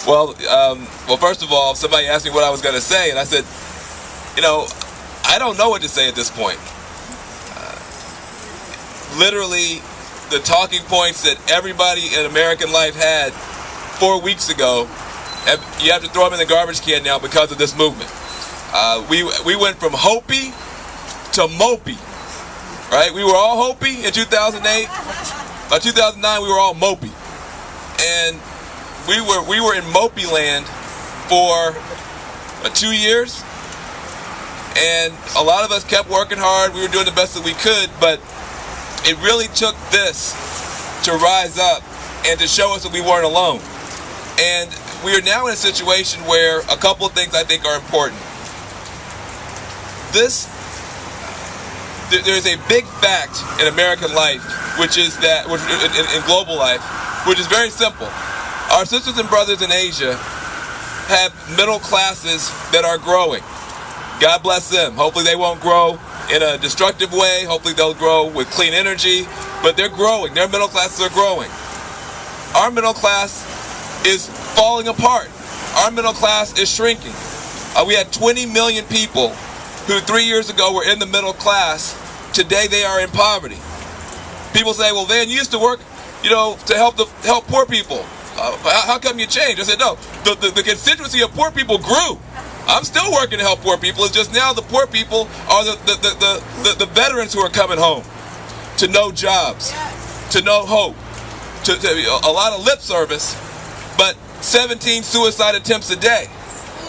Well, first of all, somebody asked me what I was going to say, and I said, I don't know what to say at this point. Literally, the talking points that everybody in American life had 4 weeks ago, you have to throw them in the garbage can now because of this movement. We went from Hopi to Mopey, right? We were all Hopi in 2008. By 2009, we were all Mopey, and we were in Mopey land for 2 years, and a lot of us kept working hard. We were doing the best that we could, but it really took this to rise up and to show us that we weren't alone. And we are now in a situation where a couple of things I think are important. There's a big fact in American life, which is that, in global life, which is very simple. Our sisters and brothers in Asia have middle classes that are growing. God bless them. Hopefully they won't grow in a destructive way. Hopefully they'll grow with clean energy. But they're growing. Their middle classes are growing. Our middle class is falling apart. Our middle class is shrinking. We had 20 million people who 3 years ago were in the middle class. Today they are in poverty. People say, well, Van, you used to work, to help poor people. How come you changed? I said, no, the constituency of poor people grew. I'm still working to help poor people. It's just now the poor people are the veterans who are coming home to no jobs, to no hope, to a lot of lip service, but 17 suicide attempts a day.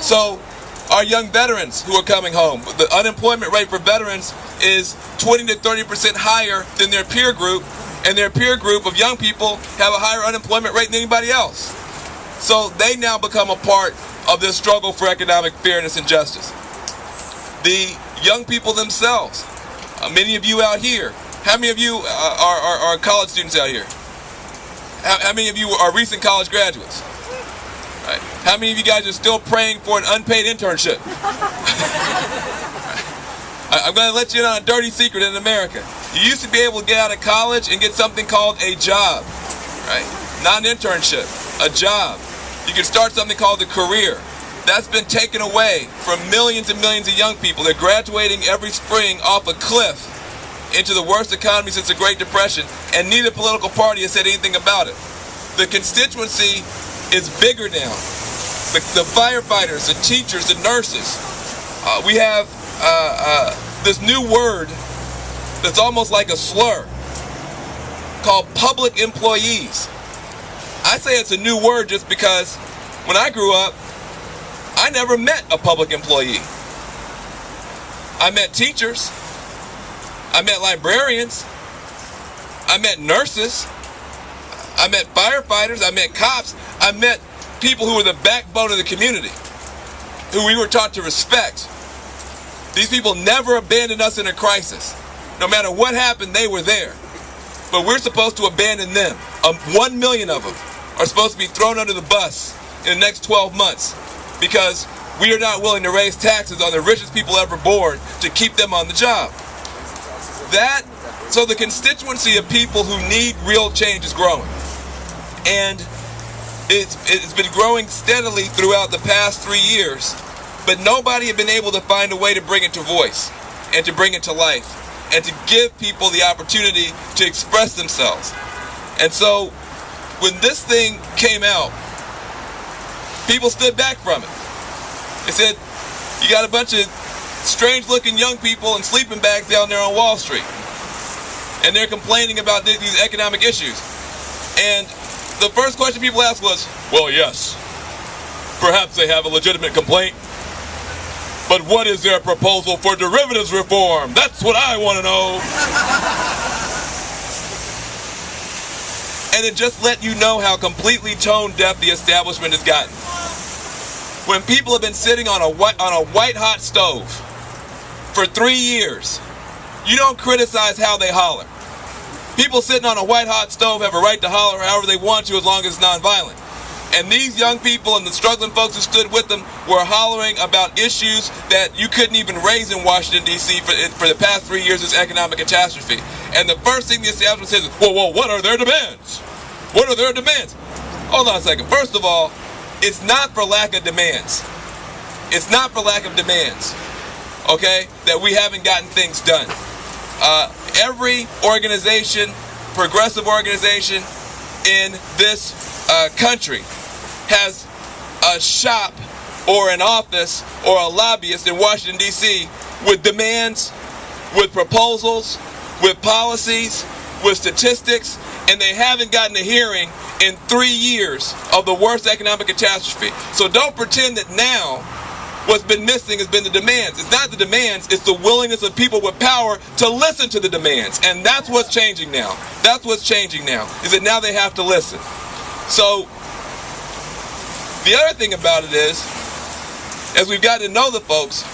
So our young veterans who are coming home, the unemployment rate for veterans is 20 to 30% higher than their peer group, and their peer group of young people have a higher unemployment rate than anybody else. So they now become a part of this struggle for economic fairness and justice. The young people themselves, many of you out here, how many of you are college students out here? How many of you are recent college graduates? Right. How many of you guys are still praying for an unpaid internship? I'm going to let you in on a dirty secret in America. You used to be able to get out of college and get something called a job, right? Not an internship, a job. You can start something called a career. That's been taken away from millions and millions of young people. They're graduating every spring off a cliff into the worst economy since the Great Depression, and neither political party has said anything about it. The constituency is bigger now. The firefighters, the teachers, the nurses. We have this new word that's almost like a slur called public employees. I say it's a new word just because when I grew up, I never met a public employee. I met teachers. I met librarians. I met nurses. I met firefighters. I met cops. I met people who were the backbone of the community, who we were taught to respect. These people never abandoned us in a crisis. No matter what happened, they were there. But we're supposed to abandon them. 1 million of them are supposed to be thrown under the bus in the next 12 months because we are not willing to raise taxes on the richest people ever born to keep them on the job. So the constituency of people who need real change is growing. And it's been growing steadily throughout the past 3 years, but nobody had been able to find a way to bring it to voice and to bring it to life and to give people the opportunity to express themselves. And so when this thing came out, people stood back from it. They said, you got a bunch of strange-looking young people in sleeping bags down there on Wall Street, and they're complaining about these economic issues. And the first question people asked was, well, yes, perhaps they have a legitimate complaint, but what is their proposal for derivatives reform? That's what I want to know. And it just let you know how completely tone-deaf the establishment has gotten. When people have been sitting on a white-hot stove for 3 years, you don't criticize how they holler. People sitting on a white-hot stove have a right to holler however they want to as long as it's nonviolent. And these young people and the struggling folks who stood with them were hollering about issues that you couldn't even raise in Washington, D.C. for the past 3 years, this economic catastrophe. And the first thing the establishment says is, whoa, what are their demands? What are their demands? Hold on a second. First of all, it's not for lack of demands. It's not for lack of demands, okay, that we haven't gotten things done. Every organization, progressive organization in this country has a shop or an office or a lobbyist in Washington, D.C. with demands, with proposals, with policies, with statistics, and they haven't gotten a hearing in 3 years of the worst economic catastrophe. So don't pretend that now what's been missing has been the demands. It's not the demands, it's the willingness of people with power to listen to the demands. And that's what's changing now. That's what's changing now, is that now they have to listen. So the other thing about it is, as we've gotten to know the folks,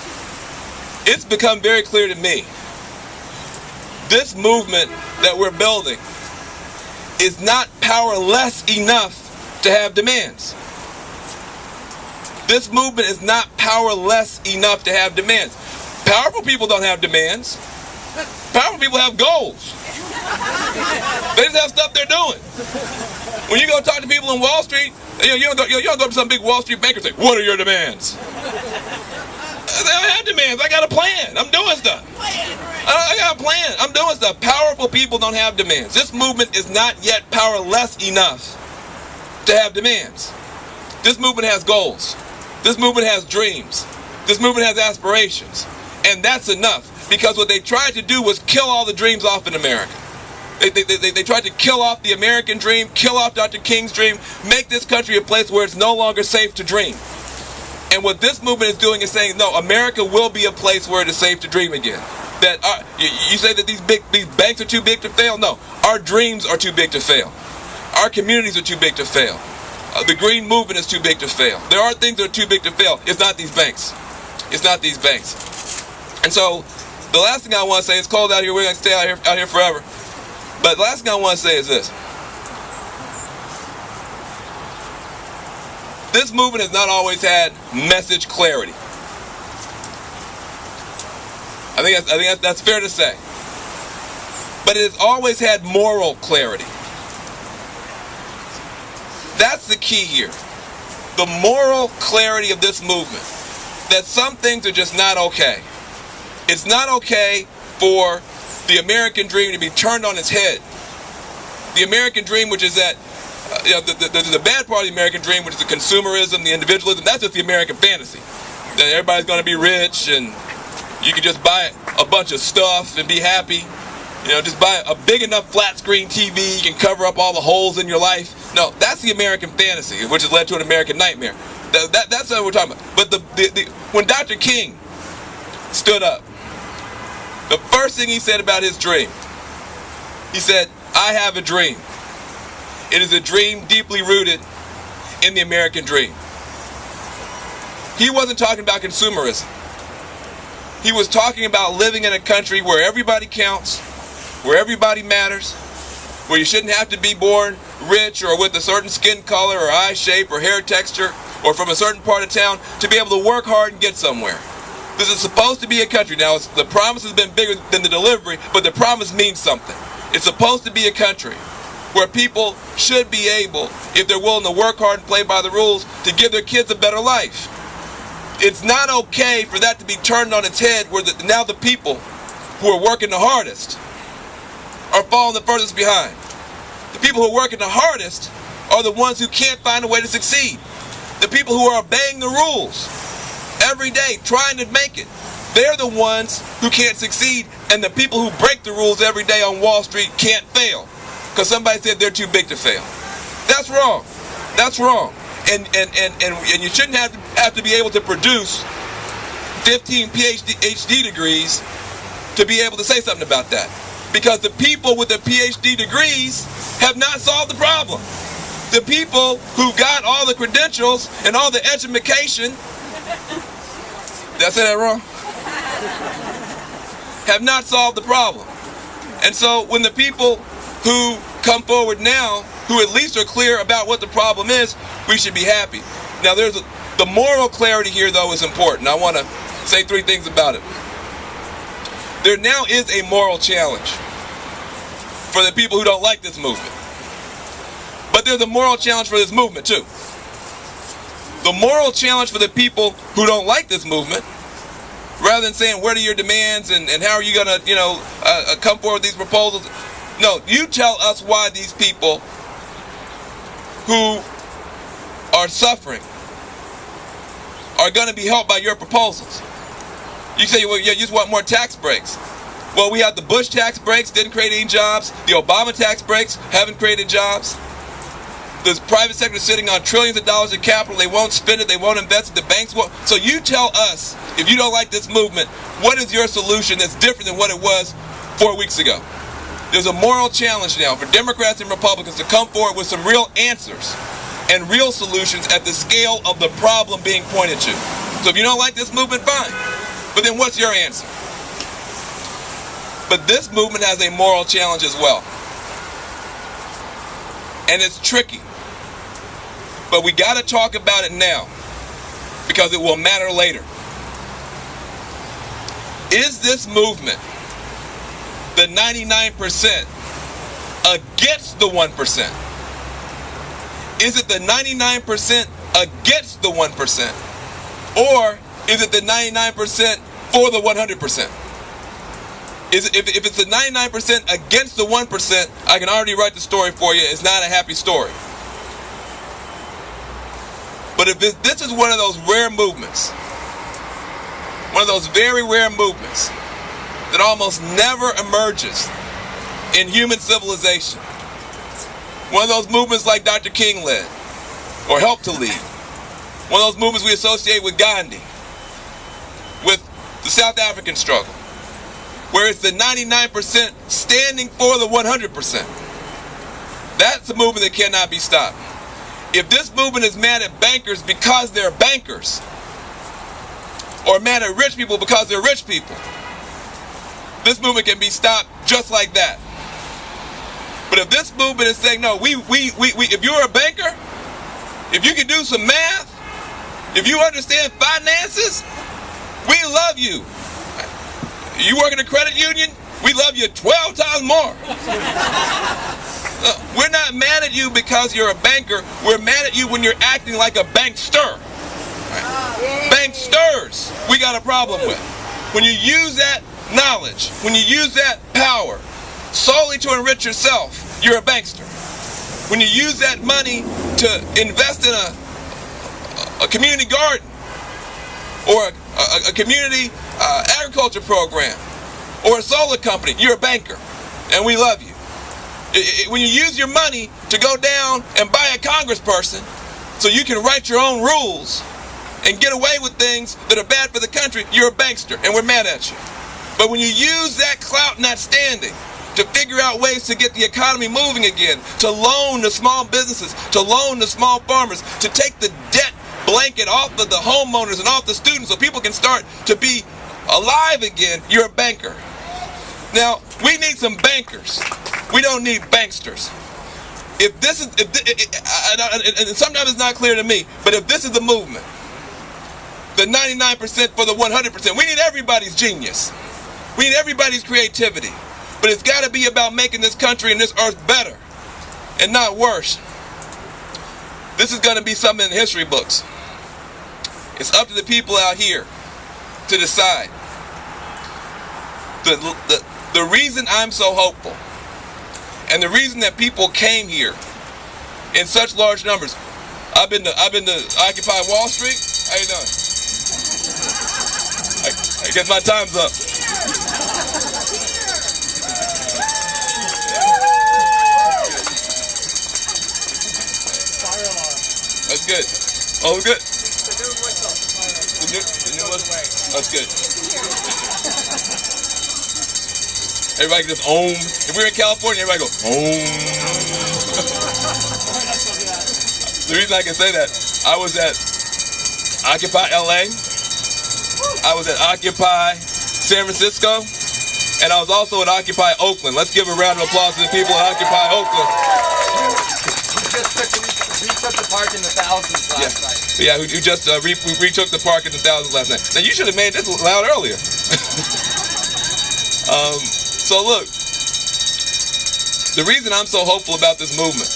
it's become very clear to me, this movement that we're building is not powerless enough to have demands. This movement is not powerless enough to have demands. Powerful people don't have demands. Powerful people have goals. They just have stuff they're doing. When you go talk to people in Wall Street, you don't go to some big Wall Street banker and say, "What are your demands?" They don't have demands. I got a plan. I'm doing stuff. I got a plan. I'm doing stuff. Powerful people don't have demands. This movement is not yet powerless enough to have demands. This movement has goals. This movement has dreams. This movement has aspirations. And that's enough, because what they tried to do was kill all the dreams off in America. They tried to kill off the American dream, kill off Dr. King's dream, make this country a place where it's no longer safe to dream. And what this movement is doing is saying, no, America will be a place where it is safe to dream again. That you say that these banks are too big to fail? No, our dreams are too big to fail. Our communities are too big to fail. The green movement is too big to fail. There are things that are too big to fail. It's not these banks. It's not these banks. And so the last thing I want to say, it's cold out here. We're going to stay out here forever. But the last thing I want to say is this. This movement has not always had message clarity. I think that's fair to say. But it has always had moral clarity. That's the key here. The moral clarity of this movement. That some things are just not okay. It's not okay for the American dream to be turned on its head. The American dream, which is that, the bad part of the American dream, which is the consumerism, the individualism, that's just the American fantasy. That everybody's going to be rich and you can just buy a bunch of stuff and be happy. Just buy a big enough flat screen TV, you can cover up all the holes in your life. No, that's the American fantasy, which has led to an American nightmare. That's what we're talking about. But when Dr. King stood up, the first thing he said about his dream, he said, "I have a dream. It is a dream deeply rooted in the American dream." He wasn't talking about consumerism. He was talking about living in a country where everybody counts, where everybody matters, where you shouldn't have to be born rich or with a certain skin color or eye shape or hair texture or from a certain part of town to be able to work hard and get somewhere. This is supposed to be a country. Now, the promise has been bigger than the delivery, but the promise means something. It's supposed to be a country where people should be able, if they're willing to work hard and play by the rules, to give their kids a better life. It's not okay for that to be turned on its head, where now the people who are working the hardest are falling the furthest behind. The people who are working the hardest are the ones who can't find a way to succeed. The people who are obeying the rules every day, trying to make it, they're the ones who can't succeed, and the people who break the rules every day on Wall Street can't fail because somebody said they're too big to fail. That's wrong. That's wrong. And you shouldn't have to be able to produce 15 PhD degrees to be able to say something about that. Because the people with the PhD degrees have not solved the problem. The people who got all the credentials and all the education, did I say that wrong? Have not solved the problem. And so when the people who come forward now, who at least are clear about what the problem is, we should be happy. Now the moral clarity here though is important. I want to say three things about it. There now is a moral challenge for the people who don't like this movement. But there's a moral challenge for this movement too. The moral challenge for the people who don't like this movement, rather than saying, what are your demands and how are you going to, come forward with these proposals? No, you tell us why these people who are suffering are going to be helped by your proposals. You say, well, yeah, you just want more tax breaks. Well, we have the Bush tax breaks, didn't create any jobs. The Obama tax breaks haven't created jobs. The private sector is sitting on trillions of dollars of capital. They won't spend it. They won't invest it. The banks won't. So you tell us, if you don't like this movement, what is your solution that's different than what it was 4 weeks ago? There's a moral challenge now for Democrats and Republicans to come forward with some real answers and real solutions at the scale of the problem being pointed to. So if you don't like this movement, fine. But then what's your answer? But this movement has a moral challenge as well. And it's tricky. But we got to talk about it now because it will matter later. Is this movement the 99% against the 1%? Is it the 99% against the 1%? Or is it the 99% for the 100%? If it's the 99% against the 1%, I can already write the story for you. It's not a happy story. But if this is one of those rare movements, one of those very rare movements that almost never emerges in human civilization, one of those movements like Dr. King led or helped to lead, one of those movements we associate with Gandhi, with the South African struggle, where it's the 99% standing for the 100%. That's a movement that cannot be stopped. If this movement is mad at bankers because they're bankers, or mad at rich people because they're rich people, this movement can be stopped just like that. But if this movement is saying, no, if you're a banker, if you can do some math, if you understand finances, we love you. You work in a credit union, we love you 12 times more. We're not mad at you because you're a banker. We're mad at you when you're acting like a bankster. Right? Banksters, we got a problem with. When you use that knowledge, when you use that power solely to enrich yourself, you're a bankster. When you use that money to invest in a community garden or a community agriculture program or a solar company, you're a banker, and we love you. When you use your money to go down and buy a congressperson so you can write your own rules and get away with things that are bad for the country, you're a bankster, and we're mad at you. But when you use that clout and that standing to figure out ways to get the economy moving again, to loan to small businesses, to loan to small farmers, to take the debt blanket off of the homeowners and off the students so people can start to be alive again, you're a banker. Now, we need some bankers. We don't need banksters. If this is, and sometimes it's not clear to me, but if this is the movement, the 99% for the 100%, we need everybody's genius. We need everybody's creativity. But it's got to be about making this country and this earth better and not worse. This is going to be something in the history books. It's up to the people out here to decide. The reason I'm so hopeful and the reason that people came here in such large numbers, I've been to Occupy Wall Street. How you doing? I guess my time's up. That's good. Oh, good. The new whistle. That's good. Everybody just ohm. If we were in California, everybody go ohm. The reason I can say that, I was at Occupy LA, I was at Occupy San Francisco, and I was also at Occupy Oakland. Let's give a round of applause to the people at Occupy Oakland. We took the park in the thousands last night. Yeah, who just retook the park in the thousands last night. Now you should have made this loud earlier. So look, the reason I'm so hopeful about this movement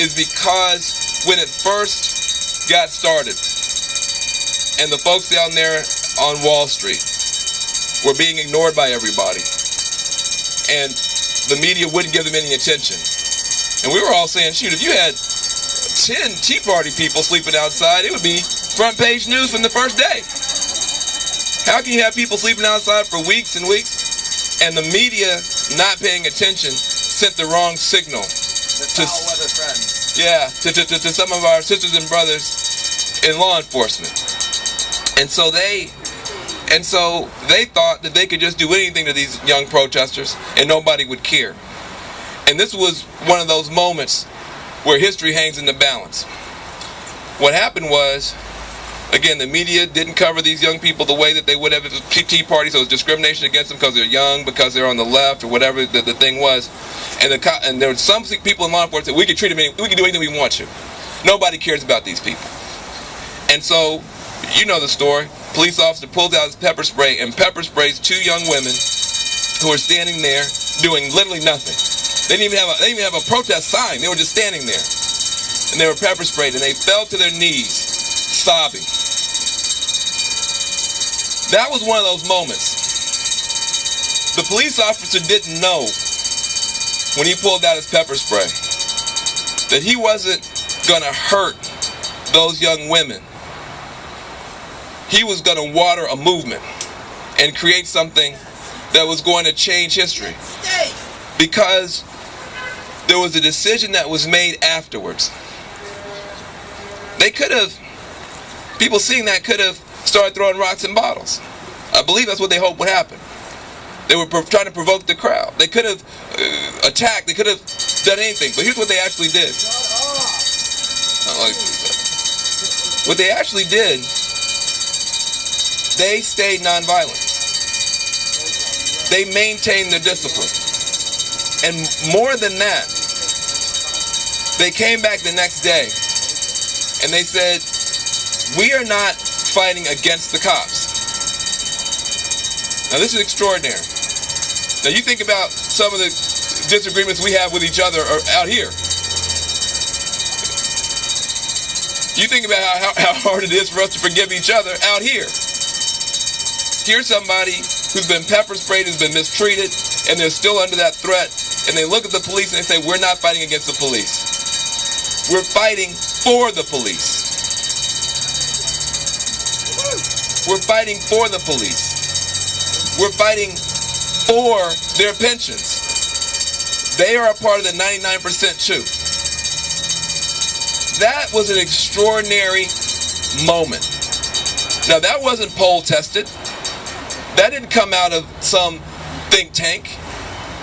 is because when it first got started, and the folks down there on Wall Street were being ignored by everybody, and the media wouldn't give them any attention. And we were all saying, shoot, if you had 10 Tea Party people sleeping outside, it would be front page news from the first day. How can you have people sleeping outside for weeks and weeks, and the media not paying attention sent the wrong signal to some of our sisters and brothers in law enforcement. And so they thought that they could just do anything to these young protesters and nobody would care. And this was one of those moments where history hangs in the balance. What happened was, again, the media didn't cover these young people the way that they would have if it was Tea Party, so it was discrimination against them because they're young, because they're on the left, or whatever the thing was. And there were some people in law enforcement that we could treat them, we could do anything we want to. Nobody cares about these people. And so, you know the story. Police officer pulls out his pepper spray and pepper sprays two young women who are standing there doing literally nothing. They didn't even have a protest sign. They were just standing there. And they were pepper sprayed, and they fell to their knees, sobbing. That was one of those moments. The police officer didn't know when he pulled out his pepper spray that he wasn't going to hurt those young women. He was going to water a movement and create something that was going to change history. Because there was a decision that was made afterwards. They could have, people seeing that could have started throwing rocks and bottles. I believe that's what they hoped would happen. They were trying to provoke the crowd. They could have attacked, they could have done anything. But here's what they actually did. What they actually did, they stayed nonviolent. They maintained their discipline. And more than that, they came back the next day and they said, we are not fighting against the cops. Now this is extraordinary. Now you think about some of the disagreements we have with each other out here. You think about how hard it is for us to forgive each other out here. Here's somebody who's been pepper sprayed, who's been mistreated, and they're still under that threat, and they look at the police and they say, we're not fighting against the police. We're fighting for the police. We're fighting for the police. We're fighting for their pensions. They are a part of the 99% too. That was an extraordinary moment. Now that wasn't poll tested. That didn't come out of some think tank.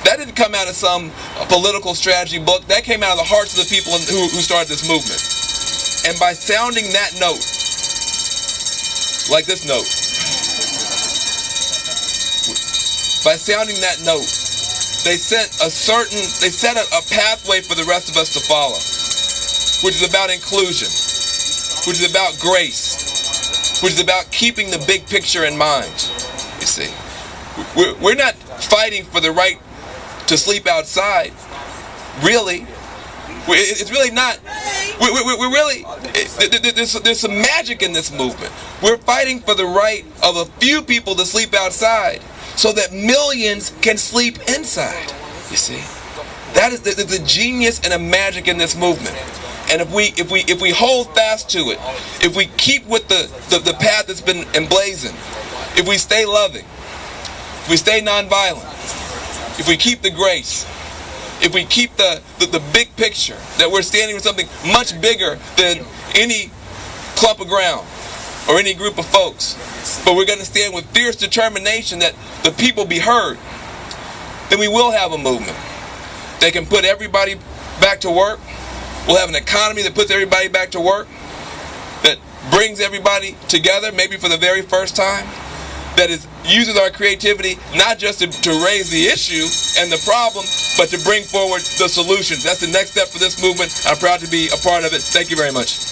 That didn't come out of some political strategy book. That came out of the hearts of the people who started this movement. And by sounding that note, like this note, by sounding that note, they set a pathway for the rest of us to follow, which is about inclusion, which is about grace, which is about keeping the big picture in mind. You see, we're not fighting for the right to sleep outside. Really, it's really not. We're really, there's some magic in this movement. We're fighting for the right of a few people to sleep outside so that millions can sleep inside. You see, that is the genius and the magic in this movement. And if we hold fast to it, if we keep with the path that's been emblazoned, if we stay loving, if we stay nonviolent, if we keep the grace, if we keep the big picture, that we're standing for something much bigger than any clump of ground or any group of folks, but we're going to stand with fierce determination that the people be heard, then we will have a movement that can put everybody back to work. We'll have an economy that puts everybody back to work, that brings everybody together, maybe for the very first time, that uses our creativity not just to raise the issue and the problem, but to bring forward the solutions. That's the next step for this movement. I'm proud to be a part of it. Thank you very much.